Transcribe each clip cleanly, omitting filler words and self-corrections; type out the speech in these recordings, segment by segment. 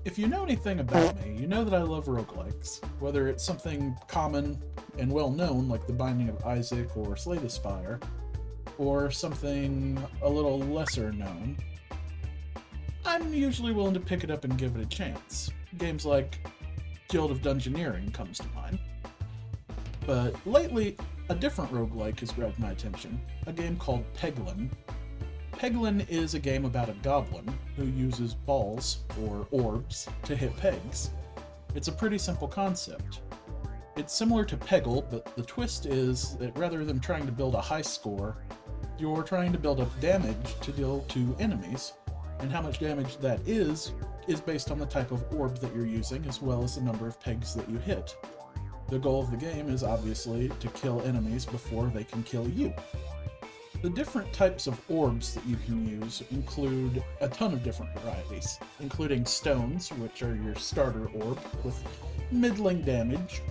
If you know anything about me, you know that I love roguelikes, whether it's something common and well known like The Binding of Isaac or Slay the Spire, or something a little lesser known. I'm usually willing to pick it up and give it a chance. Games like Guild of Dungeoneering comes to mind. But lately, a different roguelike has grabbed my attention, a game called Peglin. Peglin is a game about a goblin who uses balls, or orbs, to hit pegs. It's a pretty simple concept. It's similar to Peggle, but the twist is that rather than trying to build a high score, you're trying to build up damage to deal to enemies, and how much damage that is based on the type of orb that you're using as well as the number of pegs that you hit. The goal of the game is obviously to kill enemies before they can kill you. The different types of orbs that you can use include a ton of different varieties, including stones, which are your starter orb with middling damage,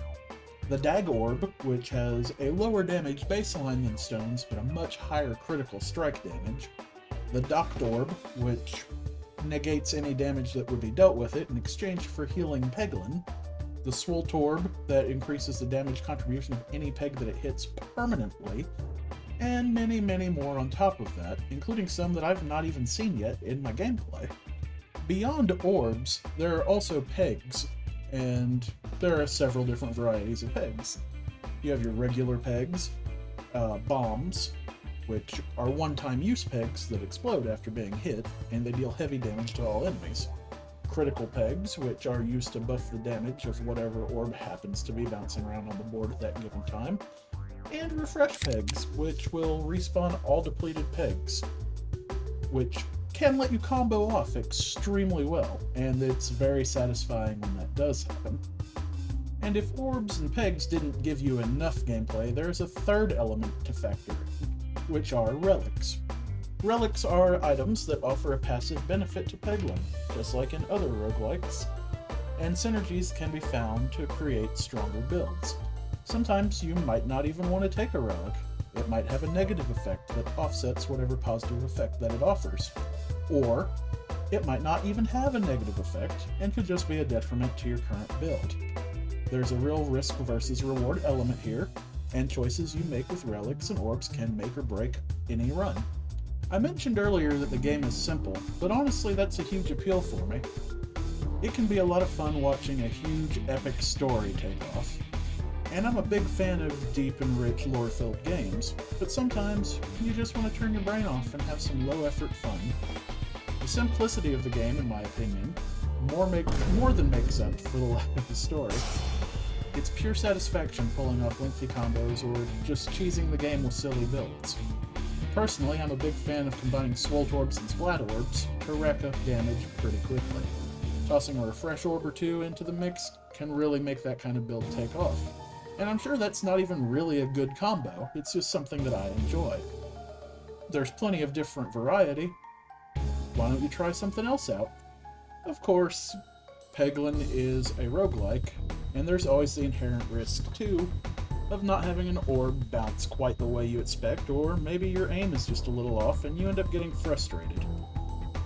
the Dag Orb, which has a lower damage baseline than stones, but a much higher critical strike damage, the Docked Orb, which negates any damage that would be dealt with it in exchange for healing Peglin, the Swolt Orb, that increases the damage contribution of any peg that it hits permanently, and many, many more on top of that, including some that I've not even seen yet in my gameplay. Beyond orbs, there are also pegs, and there are several different varieties of pegs. You have your regular pegs, bombs, which are one-time use pegs that explode after being hit, and they deal heavy damage to all enemies. Critical pegs, which are used to buff the damage of whatever orb happens to be bouncing around on the board at that given time. And refresh pegs, which will respawn all depleted pegs, which can let you combo off extremely well, and it's very satisfying when that does happen. And if orbs and pegs didn't give you enough gameplay, there's a third element to factor in, which are relics. Relics are items that offer a passive benefit to Peglin, just like in other roguelikes, and synergies can be found to create stronger builds. Sometimes you might not even want to take a relic. It might have a negative effect that offsets whatever positive effect that it offers. Or, it might not even have a negative effect and could just be a detriment to your current build. There's a real risk versus reward element here, and choices you make with relics and orbs can make or break any run. I mentioned earlier that the game is simple, but honestly that's a huge appeal for me. It can be a lot of fun watching a huge epic story take off. And I'm a big fan of deep and rich lore-filled games, but sometimes you just want to turn your brain off and have some low-effort fun. The simplicity of the game, in my opinion, more than makes up for the lack of the story. It's pure satisfaction pulling off lengthy combos or just cheesing the game with silly builds. Personally, I'm a big fan of combining Swolt Orbs and Splat Orbs to rack up damage pretty quickly. Tossing a Refresh Orb or two into the mix can really make that kind of build take off. And I'm sure that's not even really a good combo, it's just something that I enjoy. There's plenty of different variety. Why don't you try something else out? Of course, Peglin is a roguelike, and there's always the inherent risk, too, of not having an orb bounce quite the way you expect, or maybe your aim is just a little off and you end up getting frustrated.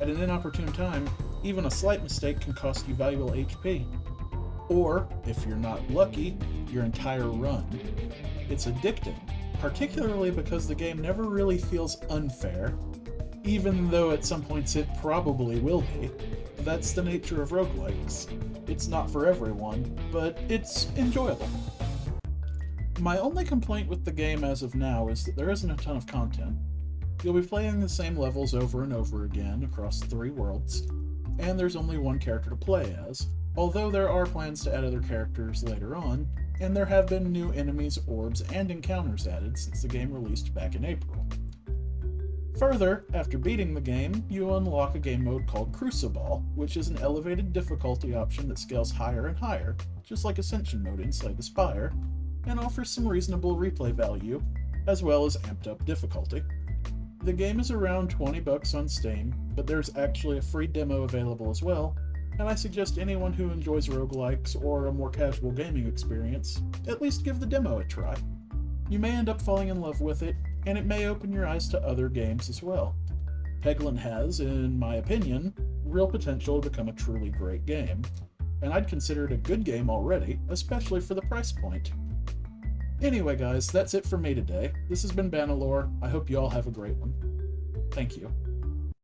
At an inopportune time, even a slight mistake can cost you valuable HP. Or, if you're not lucky, your entire run. It's addicting, particularly because the game never really feels unfair, even though at some points it probably will be. That's the nature of roguelikes. It's not for everyone, but it's enjoyable. My only complaint with the game as of now is that there isn't a ton of content. You'll be playing the same levels over and over again across 3 worlds, and there's only one character to play as, although there are plans to add other characters later on, and there have been new enemies, orbs, and encounters added since the game released back in April. Further, after beating the game, you unlock a game mode called Crucible, which is an elevated difficulty option that scales higher and higher, just like Ascension mode in Slay the Spire, and offers some reasonable replay value, as well as amped up difficulty. The game is around $20 on Steam, but there's actually a free demo available as well, and I suggest anyone who enjoys roguelikes or a more casual gaming experience at least give the demo a try. You may end up falling in love with it, and it may open your eyes to other games as well. Peglin has, in my opinion, real potential to become a truly great game, and I'd consider it a good game already, especially for the price point. Anyway, guys, that's it for me today. This has been Banalore. I hope you all have a great one. Thank you.